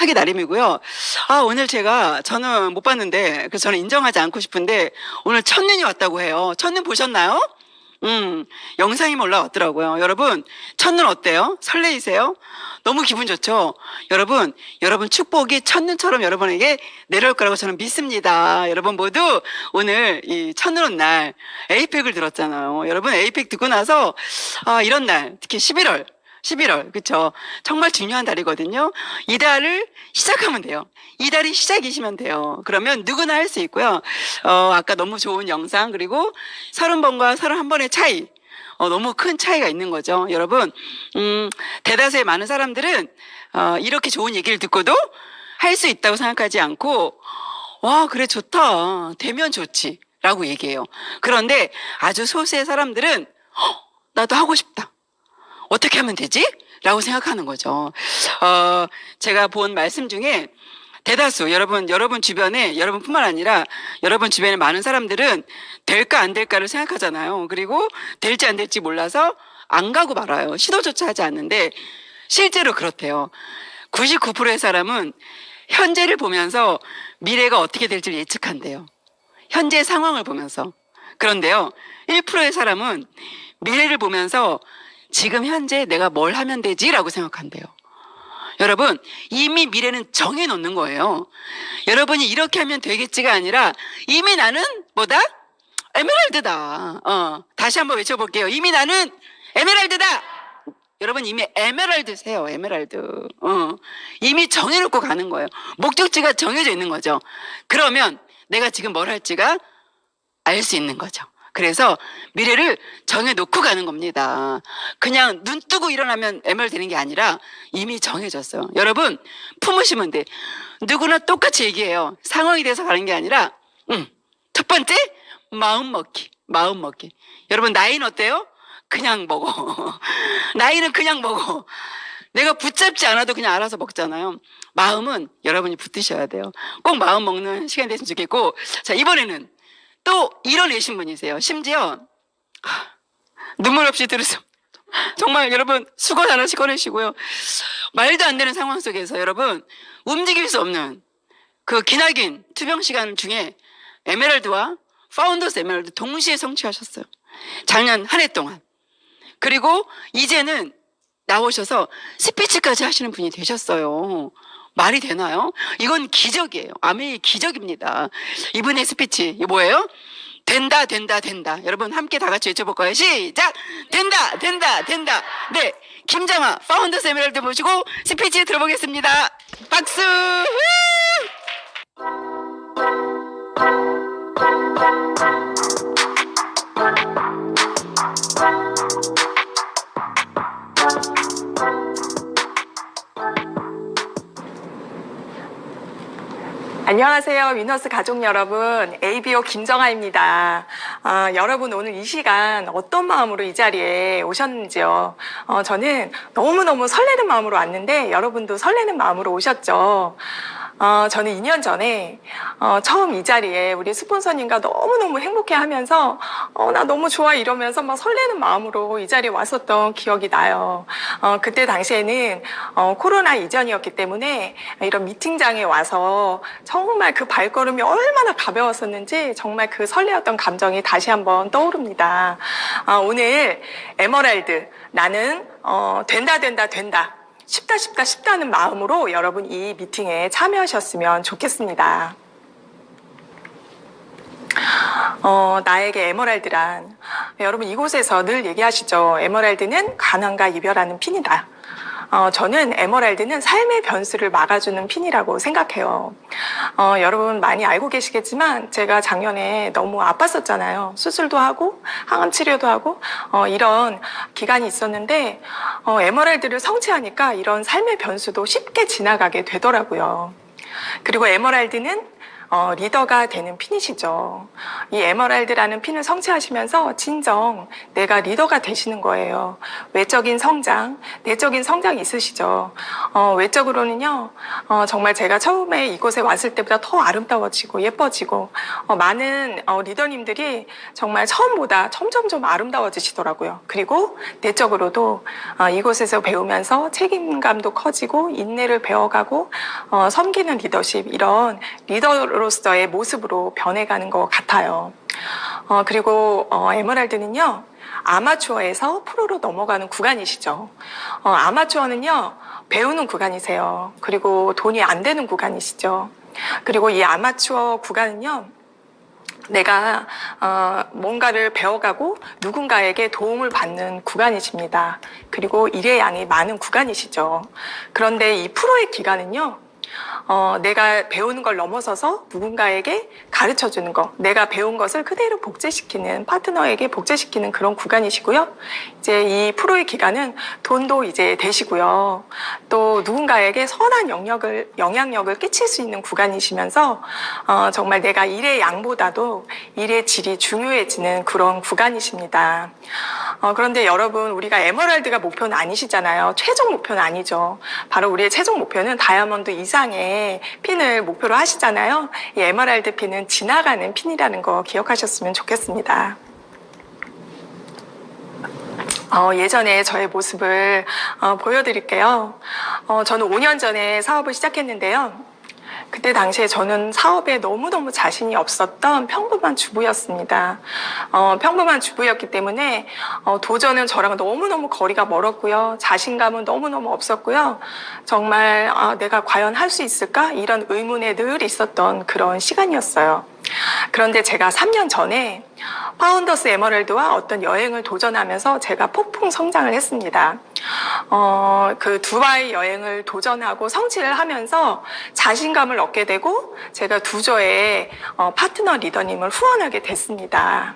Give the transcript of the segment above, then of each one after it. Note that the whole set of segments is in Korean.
하기 나름이고요. 오늘 저는 못 봤는데, 그래서 저는 인정하지 않고 싶은데, 오늘 첫눈이 왔다고 해요. 첫눈 보셨나요? 영상이 올라왔더라고요. 여러분, 첫눈 어때요? 설레이세요? 너무 기분 좋죠? 여러분 축복이 첫눈처럼 여러분에게 내려올 거라고 저는 믿습니다. 여러분 모두 오늘 이 첫눈 온 날 에이펙을 들었잖아요. 여러분 에이펙 듣고 나서, 이런 날, 특히 11월, 그쵸? 정말 중요한 달이거든요. 이 달을 시작하면 돼요. 이 달이 시작이시면 돼요. 그러면 누구나 할 수 있고요. 아까 너무 좋은 영상, 그리고 30번과 31번의 차이. 너무 큰 차이가 있는 거죠. 여러분, 대다수의 많은 사람들은, 이렇게 좋은 얘기를 듣고도 할 수 있다고 생각하지 않고, 와, 그래, 좋다. 되면 좋지. 라고 얘기해요. 그런데 아주 소수의 사람들은, 나도 하고 싶다. 어떻게 하면 되지? 라고 생각하는 거죠. 제가 본 말씀 중에 대다수, 여러분 주변에, 여러분뿐만 아니라 여러분 주변에 많은 사람들은 될까 안 될까를 생각하잖아요. 그리고 될지 안 될지 몰라서 안 가고 말아요. 시도조차 하지 않는데 실제로 그렇대요. 99%의 사람은 현재를 보면서 미래가 어떻게 될지 예측한대요. 현재 상황을 보면서. 그런데요, 1%의 사람은 미래를 보면서 지금 현재 내가 뭘 하면 되지라고 생각한대요. 여러분, 이미 미래는 정해놓는 거예요. 여러분이 이렇게 하면 되겠지가 아니라 이미 나는 뭐다? 에메랄드다. 다시 한번 외쳐볼게요. 이미 나는 에메랄드다. 여러분 이미 에메랄드세요. 에메랄드. 이미 정해놓고 가는 거예요. 목적지가 정해져 있는 거죠. 그러면 내가 지금 뭘 할지가 알 수 있는 거죠. 그래서 미래를 정해놓고 가는 겁니다. 그냥 눈 뜨고 일어나면 에메랄드 되는 게 아니라 이미 정해졌어요. 여러분 품으시면 돼. 누구나 똑같이 얘기해요. 상황이 돼서 가는 게 아니라 첫 번째 마음 먹기. 여러분 나이는 어때요? 그냥 먹어. 나이는 그냥 먹어. 내가 붙잡지 않아도 그냥 알아서 먹잖아요. 마음은 여러분이 붙드셔야 돼요. 꼭 마음 먹는 시간이 됐으면 좋겠고. 자, 이번에는 또 이뤄내신 분이세요. 심지어 눈물 없이 들으세요. 정말 여러분 수건 하나씩 꺼내시고요. 말도 안 되는 상황 속에서 여러분 움직일 수 없는 그 기나긴 투병 시간 중에 에메랄드와 파운더스 에메랄드 동시에 성취하셨어요. 작년 한 해 동안. 그리고 이제는 나오셔서 스피치까지 하시는 분이 되셨어요. 말이 되나요? 이건 기적이에요. 아멘이 기적입니다. 이분의 스피치 이게 뭐예요? 된다. 여러분 함께 다 같이 외쳐볼까요? 시작! 된다. 네, 김장아 파운더스 에메랄드 모시고 스피치 들어보겠습니다. 박수! 안녕하세요. 위너스 가족 여러분. ABO 김정아입니다. 여러분 오늘 이 시간 어떤 마음으로 이 자리에 오셨는지요? 저는 너무너무 설레는 마음으로 왔는데 여러분도 설레는 마음으로 오셨죠? 저는 2년 전에 처음 이 자리에 우리 스폰서님과 너무너무 행복해 하면서 나 너무 좋아 이러면서 막 설레는 마음으로 이 자리에 왔었던 기억이 나요. 그때 당시에는 코로나 이전이었기 때문에 이런 미팅장에 와서 정말 그 발걸음이 얼마나 가벼웠었는지 정말 그 설레었던 감정이 다시 한번 떠오릅니다. 오늘 에메랄드 나는 된다 쉽다는 마음으로 여러분 이 미팅에 참여하셨으면 좋겠습니다. 나에게 에메랄드란 여러분 이곳에서 늘 얘기하시죠. 에메랄드는 가난과 이별하는 핀이다. 저는 에메랄드는 삶의 변수를 막아주는 핀이라고 생각해요. 여러분 많이 알고 계시겠지만 제가 작년에 너무 아팠었잖아요. 수술도 하고 항암 치료도 하고 이런 기간이 있었는데 에메랄드를 성취하니까 이런 삶의 변수도 쉽게 지나가게 되더라고요. 그리고 에메랄드는 리더가 되는 핀이시죠. 이 에메랄드라는 핀을 성취하시면서 진정 내가 리더가 되시는 거예요. 외적인 성장, 내적인 성장이 있으시죠. 외적으로는요, 정말 제가 처음에 이곳에 왔을 때보다 더 아름다워지고 예뻐지고 많은 리더님들이 정말 처음보다 점점점 아름다워지시더라고요. 그리고 내적으로도 이곳에서 배우면서 책임감도 커지고 인내를 배워가고 섬기는 리더십, 이런 리더로서의 모습으로 변해가는 것 같아요. 그리고 에메랄드는요, 아마추어에서 프로로 넘어가는 구간이시죠. 아마추어는요, 배우는 구간이세요. 그리고 돈이 안 되는 구간이시죠. 그리고 이 아마추어 구간은요, 내가 뭔가를 배워가고 누군가에게 도움을 받는 구간이십니다. 그리고 일의 양이 많은 구간이시죠. 그런데 이 프로의 기간은요, 내가 배우는 걸 넘어서서 누군가에게 가르쳐 주는 거, 내가 배운 것을 그대로 복제시키는, 파트너에게 복제시키는 그런 구간이시고요. 이제 이 프로의 기간은 돈도 이제 되시고요. 또 누군가에게 선한 영향력을 끼칠 수 있는 구간이시면서, 정말 내가 일의 양보다도 일의 질이 중요해지는 그런 구간이십니다. 그런데 여러분, 우리가 에메랄드가 목표는 아니시잖아요. 최종 목표는 아니죠. 바로 우리의 최종 목표는 다이아몬드 이상의 핀을 목표로 하시잖아요. 이 에메랄드 핀은 지나가는 핀이라는 거 기억하셨으면 좋겠습니다. 예전에 저의 모습을 보여드릴게요. 저는 5년 전에 사업을 시작했는데요. 그때 당시에 저는 사업에 너무너무 자신이 없었던 평범한 주부였습니다. 평범한 주부였기 때문에 도전은 저랑 너무너무 거리가 멀었고요. 자신감은 너무너무 없었고요. 정말 내가 과연 할 수 있을까? 이런 의문에 늘 있었던 그런 시간이었어요. 그런데 제가 3년 전에 파운더스 에메랄드와 어떤 여행을 도전하면서 제가 폭풍 성장을 했습니다. 그 두바이 여행을 도전하고 성취를 하면서 자신감을 얻게 되고 제가 두조의 파트너 리더님을 후원하게 됐습니다.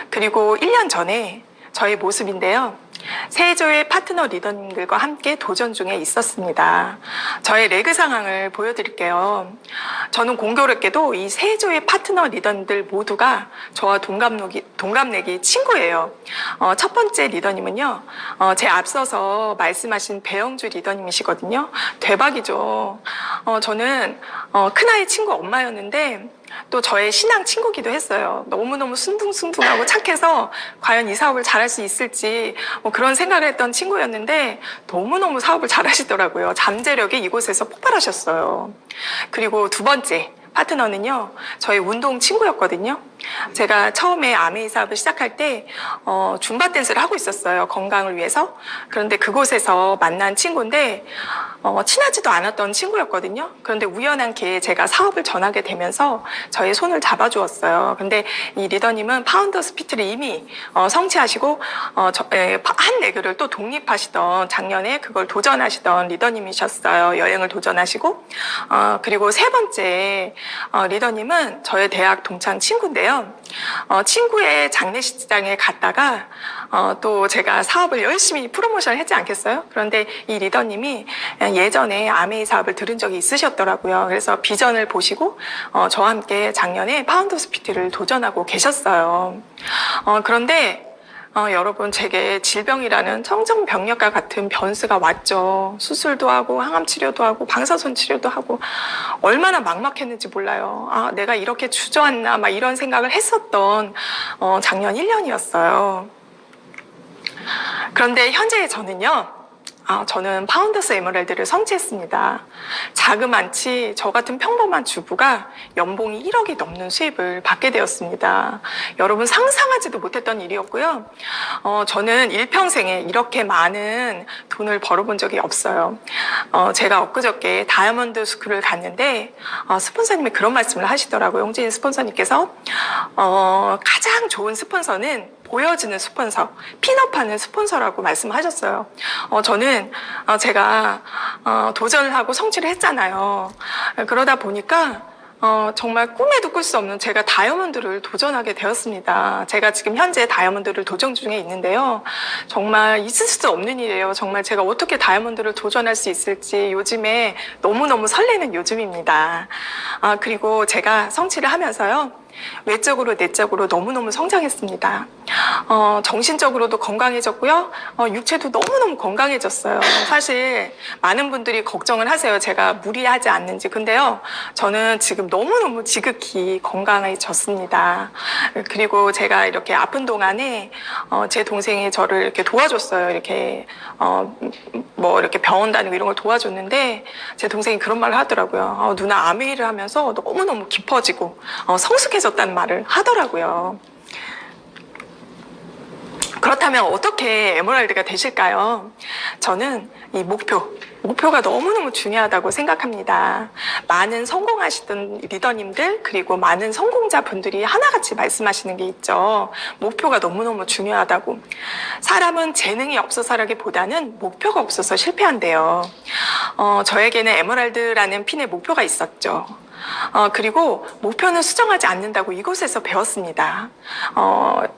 그리고 1년 전에 저의 모습인데요. 세조의 파트너 리더님들과 함께 도전 중에 있었습니다. 저의 레그 상황을 보여드릴게요. 저는 공교롭게도 이 세조의 파트너 리더님들 모두가 저와 동갑내기 친구예요. 첫 번째 리더님은요, 제 앞서서 말씀하신 배영주 리더님이시거든요. 대박이죠. 저는 큰아이 친구 엄마였는데 또 저의 신앙 친구기도 했어요. 너무너무 순둥순둥하고 착해서 과연 이 사업을 잘할 수 있을지 그런 생각을 했던 친구였는데 너무너무 사업을 잘하시더라고요. 잠재력이 이곳에서 폭발하셨어요. 그리고 두 번째 파트너는요, 저희 운동 친구였거든요. 제가 처음에 아메이 사업을 시작할 때 줌바 댄스를 하고 있었어요. 건강을 위해서. 그런데 그곳에서 만난 친구인데 친하지도 않았던 친구였거든요. 그런데 우연한 기회에 제가 사업을 전하게 되면서 저의 손을 잡아주었어요. 근데 이 리더님은 파운더스 피트를 이미 성취하시고 한 레그를 또 독립하시던, 작년에 그걸 도전하시던 리더님이셨어요. 여행을 도전하시고. 그리고 세 번째 리더님은 저의 대학 동창 친구인데요. 친구의 장례식장에 갔다가 또 제가 사업을 열심히 프로모션을 했지 않겠어요? 그런데 이 리더님이 예전에 아메이 사업을 들은 적이 있으셨더라고요. 그래서 비전을 보시고 저와 함께 작년에 파운더스 PT를 도전하고 계셨어요. 그런데 여러분, 제게 질병이라는 청정병력과 같은 변수가 왔죠. 수술도 하고 항암 치료도 하고 방사선 치료도 하고 얼마나 막막했는지 몰라요. 내가 이렇게 주저앉나 막 이런 생각을 했었던 작년 1년이었어요. 그런데 현재 저는요, 저는 파운더스 에메랄드를 성취했습니다. 자그만치 저 같은 평범한 주부가 연봉이 1억이 넘는 수입을 받게 되었습니다. 여러분, 상상하지도 못했던 일이었고요. 저는 일평생에 이렇게 많은 돈을 벌어본 적이 없어요. 제가 엊그저께 다이아몬드 스쿨을 갔는데 스폰서님이 그런 말씀을 하시더라고요. 홍진 스폰서님께서 가장 좋은 스폰서는 보여지는 스폰서, 핀업하는 스폰서라고 말씀하셨어요. 저는 제가 도전을 하고 성취를 했잖아요. 그러다 보니까 정말 꿈에도 꿀 수 없는 제가 다이아몬드를 도전하게 되었습니다. 제가 지금 현재 다이아몬드를 도전 중에 있는데요. 정말 있을 수 없는 일이에요. 정말 제가 어떻게 다이아몬드를 도전할 수 있을지 요즘에 너무너무 설레는 요즘입니다. 그리고 제가 성취를 하면서요. 외적으로 내적으로 너무너무 성장했습니다. 정신적으로도 건강해졌고요. 육체도 너무너무 건강해졌어요. 사실 많은 분들이 걱정을 하세요. 제가 무리하지 않는지. 근데요, 저는 지금 너무너무 지극히 건강해졌습니다. 그리고 제가 이렇게 아픈 동안에 제 동생이 저를 이렇게 도와줬어요. 이렇게 뭐 이렇게 병원 다니고 이런 걸 도와줬는데 제 동생이 그런 말을 하더라고요. 누나 아메이를 하면서 너무너무 깊어지고 성숙해졌다는 말을 하더라고요. 그렇다면 어떻게 에메랄드가 되실까요? 저는 이 목표가 너무너무 중요하다고 생각합니다. 많은 성공하시던 리더님들 그리고 많은 성공자분들이 하나같이 말씀하시는 게 있죠. 목표가 너무너무 중요하다고. 사람은 재능이 없어서라기보다는 목표가 없어서 실패한대요. 저에게는 에메랄드라는 핀의 목표가 있었죠. 그리고 목표는 수정하지 않는다고 이곳에서 배웠습니다.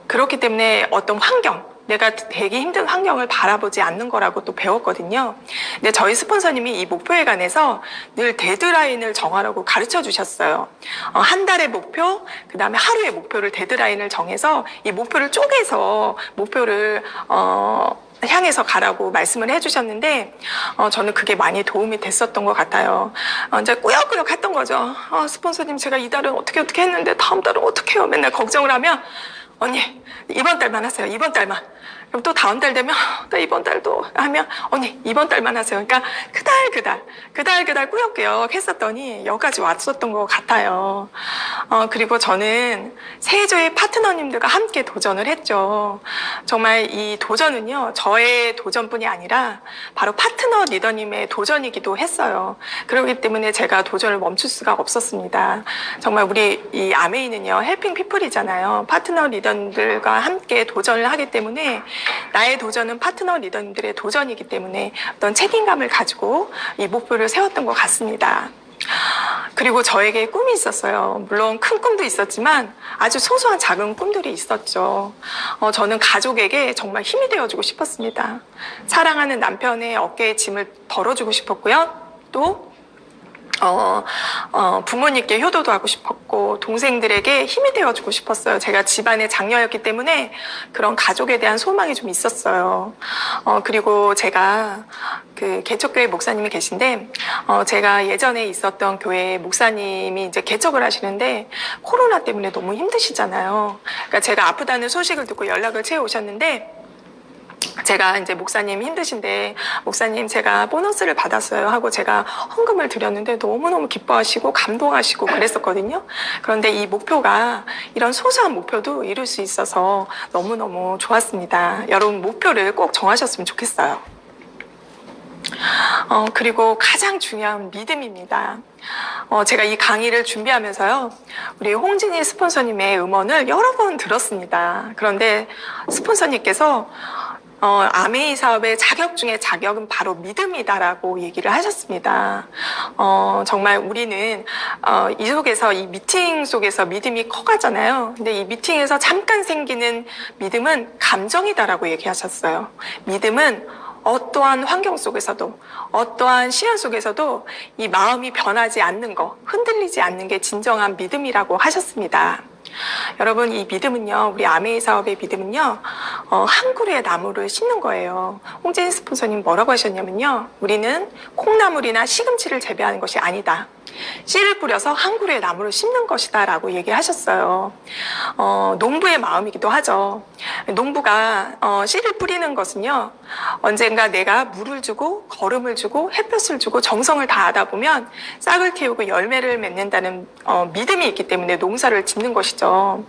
그렇기 때문에 어떤 환경, 내가 되기 힘든 환경을 바라보지 않는 거라고 또 배웠거든요. 근데 저희 스폰서님이 이 목표에 관해서 늘 데드라인을 정하라고 가르쳐 주셨어요. 한 달의 목표, 그 다음에 하루의 목표를 데드라인을 정해서 이 목표를 쪼개서 목표를 향해서 가라고 말씀을 해주셨는데 저는 그게 많이 도움이 됐었던 것 같아요. 이제 꾸역꾸역 했던 거죠. 스폰서님 제가 이달은 어떻게 했는데 다음 달은 어떻게 해요? 맨날 걱정을 하면 언니 이번 달만 하세요. 이번 달만. 그럼 또 다음 달 되면 또 이번 달도 하면 언니 이번 달만 하세요. 그러니까 그달 꾸역꾸역 했었더니 여기까지 왔었던 것 같아요. 그리고 저는 세조의 파트너님들과 함께 도전을 했죠. 정말 이 도전은요 저의 도전뿐이 아니라 바로 파트너 리더님의 도전이기도 했어요. 그렇기 때문에 제가 도전을 멈출 수가 없었습니다. 정말 우리 이 아메이는요 헬핑 피플이잖아요. 파트너 리더들과 함께 도전을 하기 때문에 나의 도전은 파트너 리더님들의 도전이기 때문에 어떤 책임감을 가지고 이 목표를 세웠던 것 같습니다. 그리고 저에게 꿈이 있었어요. 물론 큰 꿈도 있었지만 아주 소소한 작은 꿈들이 있었죠. 저는 가족에게 정말 힘이 되어주고 싶었습니다. 사랑하는 남편의 어깨에 짐을 덜어주고 싶었고요. 또 부모님께 효도도 하고 싶었고 동생들에게 힘이 되어주고 싶었어요. 제가 집안의 장녀였기 때문에 그런 가족에 대한 소망이 좀 있었어요. 그리고 제가 그 개척교회 목사님이 계신데 제가 예전에 있었던 교회 목사님이 이제 개척을 하시는데 코로나 때문에 너무 힘드시잖아요. 그러니까 제가 아프다는 소식을 듣고 연락을 채워 오셨는데 제가 이제 목사님 힘드신데 목사님 제가 보너스를 받았어요 하고 제가 헌금을 드렸는데 너무너무 기뻐하시고 감동하시고 그랬었거든요. 그런데 이 목표가 이런 소소한 목표도 이룰 수 있어서 너무너무 좋았습니다. 여러분 목표를 꼭 정하셨으면 좋겠어요. 그리고 가장 중요한 믿음입니다. 제가 이 강의를 준비하면서요, 우리 홍진희 스폰서님의 음원을 여러 번 들었습니다. 그런데 스폰서님께서 아메이 사업의 자격 중에 자격은 바로 믿음이다라고 얘기를 하셨습니다. 정말 우리는 이 속에서 이 미팅 속에서 믿음이 커가잖아요. 근데 이 미팅에서 잠깐 생기는 믿음은 감정이다라고 얘기하셨어요. 믿음은 어떠한 환경 속에서도 어떠한 시련 속에서도 이 마음이 변하지 않는 거, 흔들리지 않는 게 진정한 믿음이라고 하셨습니다. 여러분 이 믿음은요, 우리 아메이 사업의 믿음은요, 한 그루의 나무를 심는 거예요. 홍진희 스폰서님 뭐라고 하셨냐면요, 우리는 콩나물이나 시금치를 재배하는 것이 아니다. 씨를 뿌려서 한 그루의 나무를 심는 것이다 라고 얘기하셨어요. 농부의 마음이기도 하죠. 농부가 씨를 뿌리는 것은요, 언젠가 내가 물을 주고 거름을 주고 햇볕을 주고 정성을 다하다 보면 싹을 틔우고 열매를 맺는다는 믿음이 있기 때문에 농사를 짓는 것이죠.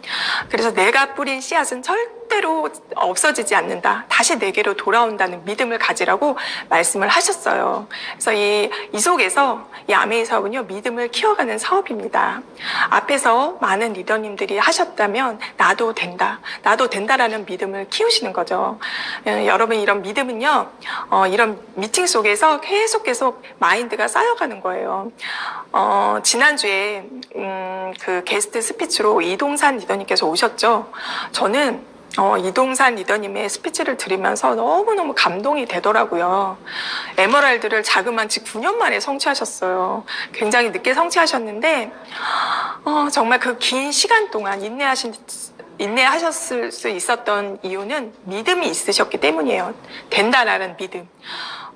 그래서 내가 뿌린 씨앗은 절대로 없어지지 않는다. 다시 내게로 돌아온다는 믿음을 가지라고 말씀을 하셨어요. 그래서 이 속에서 이 아메이 사업은요, 믿음을 키워가는 사업입니다. 앞에서 많은 리더님들이 하셨다면 나도 된다. 나도 된다라는 믿음을 키우시는 거죠. 여러분 이런 믿음은요, 이런 미팅 속에서 계속 마인드가 쌓여가는 거예요. 지난주에 그 게스트 스피치로 이동산 리더님께서 오셨죠. 저는 이동산 리더님의 스피치를 들으면서 너무너무 감동이 되더라고요. 에메랄드를 자그만치 9년 만에 성취하셨어요. 굉장히 늦게 성취하셨는데 정말 그 긴 시간 동안 인내하셨을 수 있었던 이유는 믿음이 있으셨기 때문이에요. 된다라는 믿음.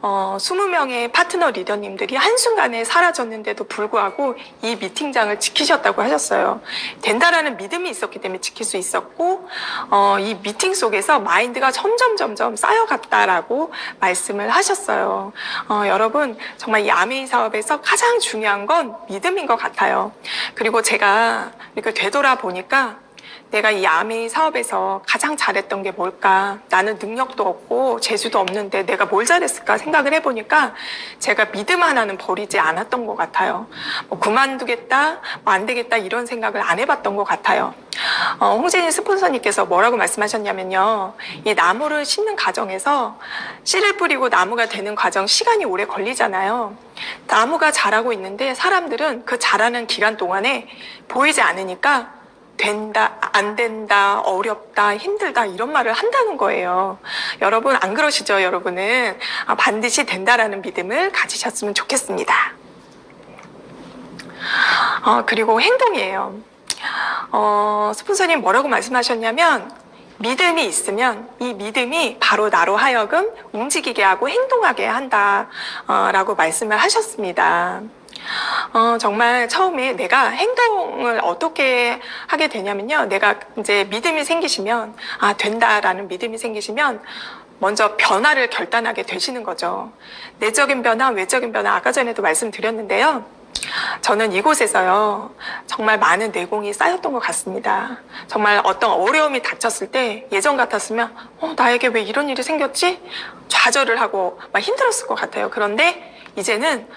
20명의 파트너 리더님들이 한순간에 사라졌는데도 불구하고 이 미팅장을 지키셨다고 하셨어요. 된다라는 믿음이 있었기 때문에 지킬 수 있었고, 이 미팅 속에서 마인드가 점점 쌓여갔다라고 말씀을 하셨어요. 여러분, 정말 이 아메이 사업에서 가장 중요한 건 믿음인 것 같아요. 그리고 제가 이렇게 되돌아보니까 내가 이 아메이 사업에서 가장 잘했던 게 뭘까? 나는 능력도 없고 재주도 없는데 내가 뭘 잘했을까 생각을 해보니까 제가 믿음 하나는 버리지 않았던 것 같아요. 그만두겠다, 안 되겠다 이런 생각을 안 해봤던 것 같아요. 홍진희 스폰서님께서 뭐라고 말씀하셨냐면요. 이 나무를 심는 과정에서 씨를 뿌리고 나무가 되는 과정 시간이 오래 걸리잖아요. 나무가 자라고 있는데 사람들은 그 자라는 기간 동안에 보이지 않으니까 된다, 안 된다, 어렵다, 힘들다 이런 말을 한다는 거예요. 여러분 안 그러시죠? 여러분은 반드시 된다라는 믿음을 가지셨으면 좋겠습니다. 그리고 행동이에요. 스폰서님 뭐라고 말씀하셨냐면 믿음이 있으면 이 믿음이 바로 나로 하여금 움직이게 하고 행동하게 한다라고 말씀을 하셨습니다. 정말 처음에 내가 행동을 어떻게 하게 되냐면요. 내가 이제 믿음이 생기시면, 된다라는 믿음이 생기시면, 먼저 변화를 결단하게 되시는 거죠. 내적인 변화, 외적인 변화, 아까 전에도 말씀드렸는데요. 저는 이곳에서요, 정말 많은 내공이 쌓였던 것 같습니다. 정말 어떤 어려움이 닥쳤을 때 예전 같았으면, 나에게 왜 이런 일이 생겼지? 좌절을 하고 막 힘들었을 것 같아요. 그런데 이제는,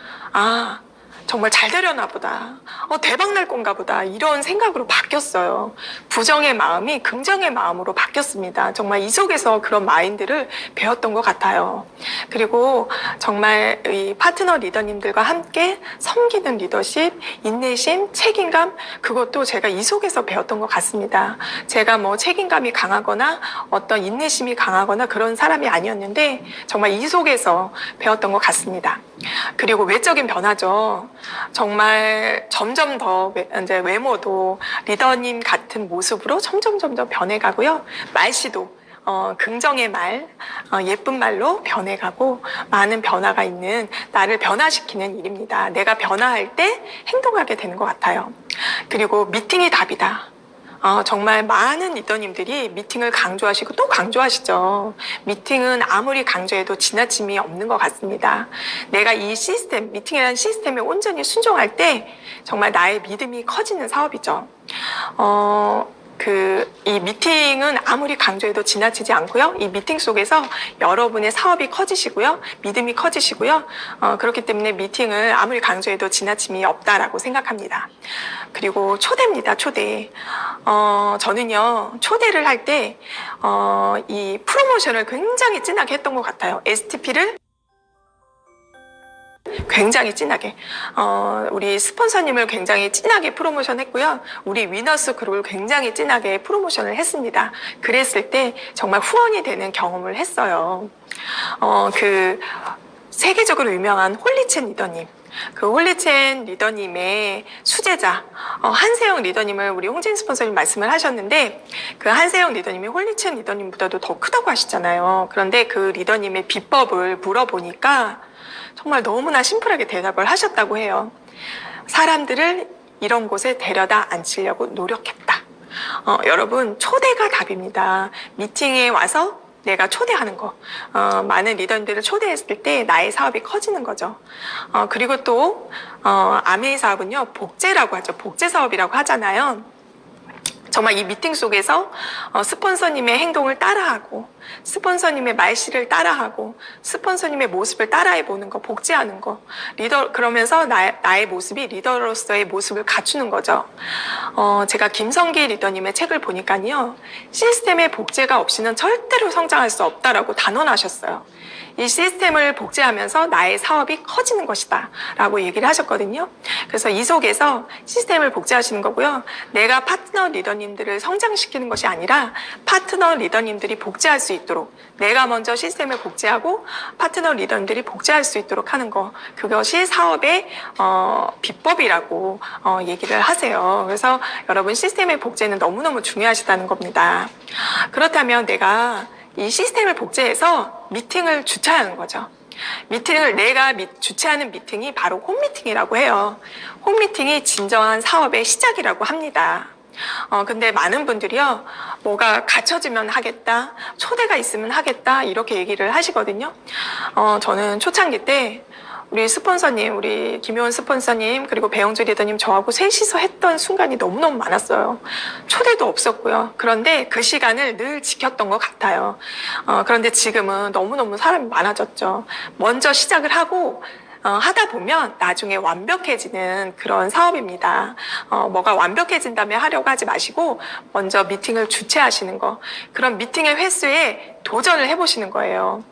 정말 잘 되려나 보다. 대박 날 건가 보다. 이런 생각으로 바뀌었어요. 부정의 마음이 긍정의 마음으로 바뀌었습니다. 정말 이 속에서 그런 마인드를 배웠던 것 같아요. 그리고 정말 이 파트너 리더님들과 함께 섬기는 리더십, 인내심, 책임감, 그것도 제가 이 속에서 배웠던 것 같습니다. 제가 뭐 책임감이 강하거나 어떤 인내심이 강하거나 그런 사람이 아니었는데 정말 이 속에서 배웠던 것 같습니다. 그리고 외적인 변화죠. 정말 점점 더 이제 외모도 리더님 같은 모습으로 점점 변해가고요. 말씨도 긍정의 말, 예쁜 말로 변해가고 많은 변화가 있는 나를 변화시키는 일입니다. 내가 변화할 때 행동하게 되는 것 같아요. 그리고 미팅이 답이다. 정말 많은 리더님들이 미팅을 강조하시고 또 강조하시죠. 미팅은 아무리 강조해도 지나침이 없는 것 같습니다. 내가 이 시스템, 미팅이라는 시스템에 온전히 순종할 때 정말 나의 믿음이 커지는 사업이죠. 이 미팅은 아무리 강조해도 지나치지 않고요. 이 미팅 속에서 여러분의 사업이 커지시고요. 믿음이 커지시고요. 그렇기 때문에 미팅을 아무리 강조해도 지나침이 없다라고 생각합니다. 그리고 초대입니다. 초대. 저는요, 초대를 할 때, 이 프로모션을 굉장히 진하게 했던 것 같아요. STP를 굉장히 진하게 우리 스폰서님을 굉장히 진하게 프로모션 했고요. 우리 위너스 그룹을 굉장히 진하게 프로모션을 했습니다. 그랬을 때 정말 후원이 되는 경험을 했어요. 세계적으로 유명한 홀리첸 리더님, 그 홀리첸 리더님의 수제자 한세영 리더님을 우리 홍진 스폰서님 말씀을 하셨는데 그 한세영 리더님이 홀리첸 리더님보다도 더 크다고 하시잖아요. 그런데 그 리더님의 비법을 물어보니까 정말 너무나 심플하게 대답을 하셨다고 해요. 사람들을 이런 곳에 데려다 앉히려고 노력했다. 여러분, 초대가 답입니다. 미팅에 와서 내가 초대하는 거. 많은 리더들을 초대했을 때 나의 사업이 커지는 거죠. 그리고 또 아메이 사업은요, 복제라고 하죠. 복제 사업이라고 하잖아요. 정말 이 미팅 속에서 스폰서님의 행동을 따라하고 스폰서님의 말씨를 따라하고 스폰서님의 모습을 따라해보는 거, 복제하는 거. 그러면서 나의 모습이 리더로서의 모습을 갖추는 거죠. 제가 김성기 리더님의 책을 보니까요. 시스템의 복제가 없이는 절대로 성장할 수 없다라고 단언하셨어요. 이 시스템을 복제하면서 나의 사업이 커지는 것이다 라고 얘기를 하셨거든요. 그래서 이 속에서 시스템을 복제하시는 거고요. 내가 파트너 리더님들을 성장시키는 것이 아니라 파트너 리더님들이 복제할 수 있도록 내가 먼저 시스템을 복제하고 파트너 리더님들이 복제할 수 있도록 하는 거, 그것이 사업의 비법이라고 얘기를 하세요. 그래서 여러분 시스템의 복제는 너무너무 중요하시다는 겁니다. 그렇다면 내가 이 시스템을 복제해서 미팅을 주최하는 거죠. 미팅을 내가 주최하는 미팅이 바로 홈미팅이라고 해요. 홈미팅이 진정한 사업의 시작이라고 합니다. 근데 많은 분들이요, 뭐가 갖춰지면 하겠다, 초대가 있으면 하겠다, 이렇게 얘기를 하시거든요. 저는 초창기 때 우리 스폰서님, 우리 김효은 스폰서님, 그리고 배영주 리더님 저하고 셋이서 했던 순간이 너무너무 많았어요. 초대도 없었고요. 그런데 그 시간을 늘 지켰던 것 같아요. 그런데 지금은 너무너무 사람이 많아졌죠. 먼저 시작을 하고 하다 보면 나중에 완벽해지는 그런 사업입니다. 뭐가 완벽해진다며 하려고 하지 마시고 먼저 미팅을 주최하시는 거, 그런 미팅의 횟수에 도전을 해보시는 거예요.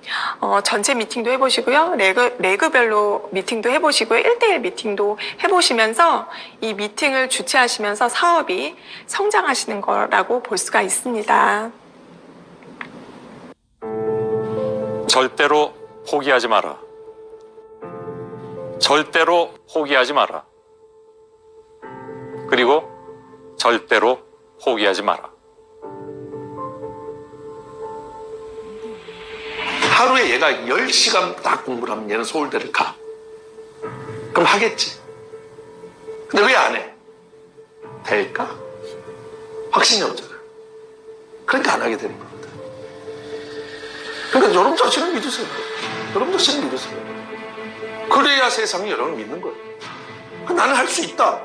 전체 미팅도 해보시고요. 레그별로 미팅도 해보시고요. 1대1 미팅도 해보시면서 이 미팅을 주최하시면서 사업이 성장하시는 거라고 볼 수가 있습니다. 절대로 포기하지 마라. 절대로 포기하지 마라. 그리고 절대로 포기하지 마라. 하루에 얘가 10시간 딱 공부를 하면 얘는 서울대를 가. 그럼 하겠지. 근데 왜 안 해? 될까? 확신이 없잖아. 그러니까 안 하게 되는 겁니다. 그러니까 여러분 자신을 믿으세요. 여러분 자신을 믿으세요. 그래야 세상이 여러분을 믿는 거예요. 나는 할 수 있다.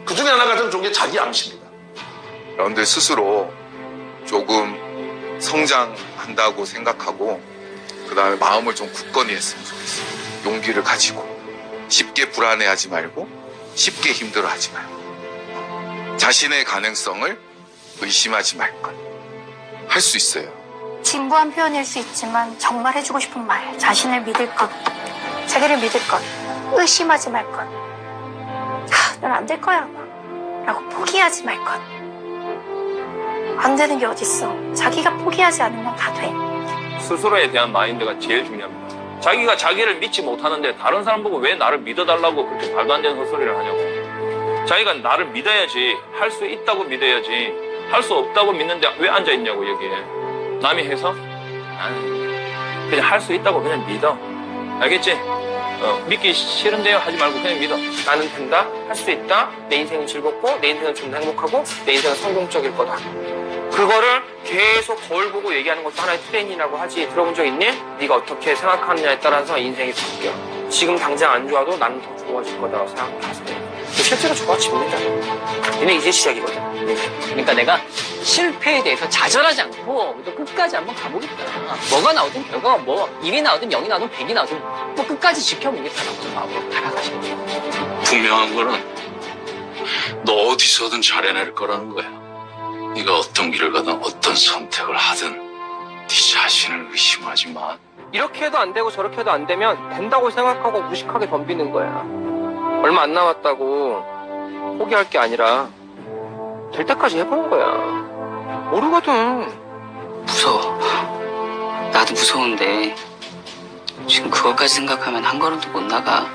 그 중에 하나가 좀 좋은 게 자기 암시입니다. 여러분들 스스로 조금 성장한다고 생각하고 그 다음에 마음을 좀 굳건히 했으면 좋겠어요. 용기를 가지고 쉽게 불안해하지 말고 쉽게 힘들어하지 말고 자신의 가능성을 의심하지 말 것. 할 수 있어요. 진부한 표현일 수 있지만 정말 해주고 싶은 말, 자신을 믿을 것, 자기를 믿을 것, 의심하지 말 것, 난 안 될 거야 라고 포기하지 말 것. 안 되는 게 어딨어. 자기가 포기하지 않으면 다 돼. 스스로에 대한 마인드가 제일 중요합니다. 자기가 자기를 믿지 못하는데 다른 사람 보고 왜 나를 믿어달라고 그렇게 말도 안 되는 헛소리를 하냐고. 자기가 나를 믿어야지, 할 수 있다고 믿어야지, 할 수 없다고 믿는데 왜 앉아있냐고 여기에. 남이 해서 나는 그냥 할 수 있다고 그냥 믿어. 알겠지? 믿기 싫은데요 하지 말고 그냥 믿어. 나는 된다, 할 수 있다, 내 인생은 즐겁고 내 인생은 좀 더 행복하고 내 인생은 성공적일 거다. 그거를 계속 거울 보고 얘기하는 것도 하나의 트레이닝이라고 하지. 들어본 적 있니? 네가 어떻게 생각하느냐에 따라서 인생이 바뀌어. 지금 당장 안 좋아도 나는 더 좋아질 거다라고 생각하세요. 실제로 좋아집니다. 얘네 이제 시작이거든. 그러니까 내가 실패에 대해서 좌절하지 않고 또 끝까지 한번 가보겠다. 뭐가 나오든 결과가 뭐 1이 나오든 0이 나오든 100이 나오든 뭐 끝까지 지켜보겠다라고 마음으로 다가가시는 거예요. 분명한 거는 너 어디서든 잘해낼 거라는 거야. 네가 어떤 길을 가든 어떤 선택을 하든 네 자신을 의심하지 마. 이렇게 해도 안 되고 저렇게 해도 안 되면 된다고 생각하고 무식하게 덤비는 거야. 얼마 안 남았다고 포기할 게 아니라 될 때까지 해보는 거야. 모르거든. 무서워. 나도 무서운데 지금 그것까지 생각하면 한 걸음도 못 나가.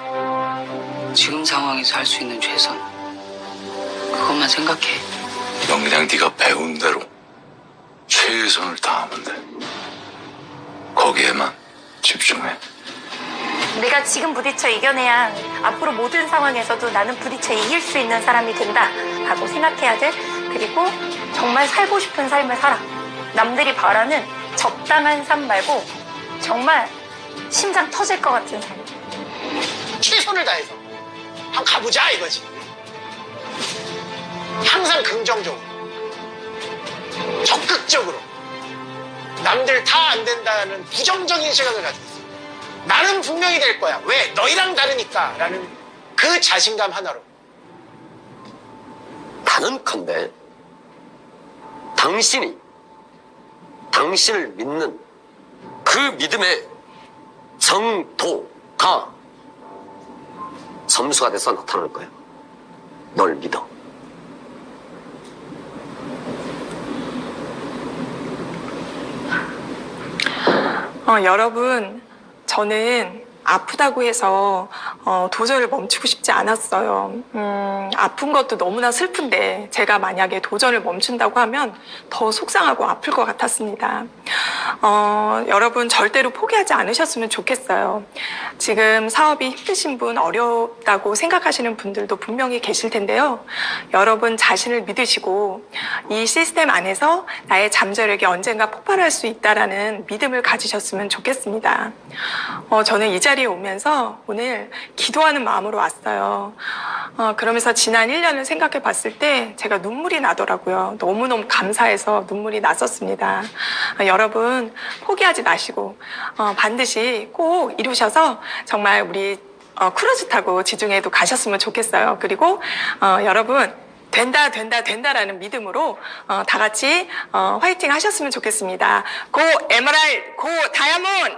지금 상황에서 할 수 있는 최선, 그것만 생각해. 넌 그냥 네가 배운 대로 최선을 다하면 돼. 거기에만 집중해. 내가 지금 부딪혀 이겨내야 앞으로 모든 상황에서도 나는 부딪혀 이길 수 있는 사람이 된다 라고 생각해야 돼. 그리고 정말 살고 싶은 삶을 살아. 남들이 바라는 적당한 삶 말고 정말 심장 터질 것 같은 삶. 최선을 다해서 한번 가보자 이거지. 항상 긍정적으로, 적극적으로. 남들 다 안 된다는 부정적인 시각을 가지고 있어. 나는 분명히 될 거야. 왜? 너희랑 다르니까 라는 그 자신감 하나로. 단언컨대 당신이 당신을 믿는 그 믿음의 정도가 점수가 돼서 나타날 거예요. 널 믿어. 여러분, 저는 아프다고 해서 도전을 멈추고 싶지 않았어요. 아픈 것도 너무나 슬픈데 제가 만약에 도전을 멈춘다고 하면 더 속상하고 아플 것 같았습니다. 여러분 절대로 포기하지 않으셨으면 좋겠어요. 지금 사업이 힘드신 분, 어렵다고 생각하시는 분들도 분명히 계실 텐데요. 여러분 자신을 믿으시고 이 시스템 안에서 나의 잠재력이 언젠가 폭발할 수 있다라는 믿음을 가지셨으면 좋겠습니다. 저는 이 자리에 오면서 오늘 기도하는 마음으로 왔어요. 그러면서 지난 1년을 생각해 봤을 때 제가 눈물이 나더라고요. 너무너무 감사해서 눈물이 났었습니다. 여러분 포기하지 마시고 반드시 꼭 이루셔서 정말 우리 크루즈 타고 지중해도 가셨으면 좋겠어요. 그리고 여러분 된다라는 믿음으로 다 같이 화이팅 하셨으면 좋겠습니다. 고 에메랄드, 고 다이아몬드!